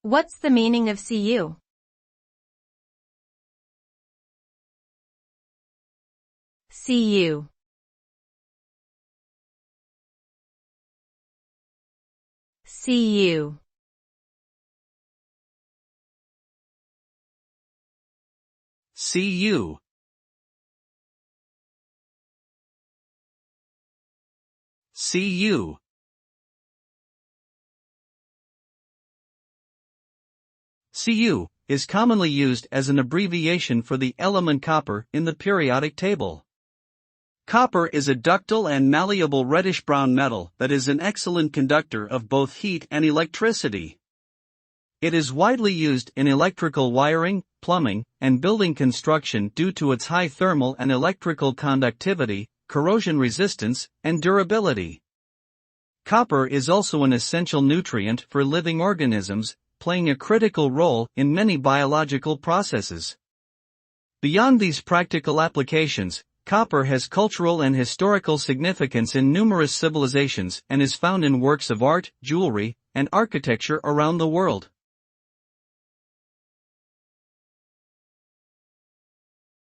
What's the meaning of Cu? Cu. Cu. Cu. Cu. Cu is commonly used as an abbreviation for the element copper in the periodic table. Copper is a ductile and malleable reddish-brown metal that is an excellent conductor of both heat and electricity. It is widely used in electrical wiring, plumbing, and building construction due to its high thermal and electrical conductivity, corrosion resistance, and durability. Copper is also an essential nutrient for living organisms, playing a critical role in many biological processes. Beyond these practical applications, copper has cultural and historical significance in numerous civilizations and is found in works of art, jewelry, and architecture around the world.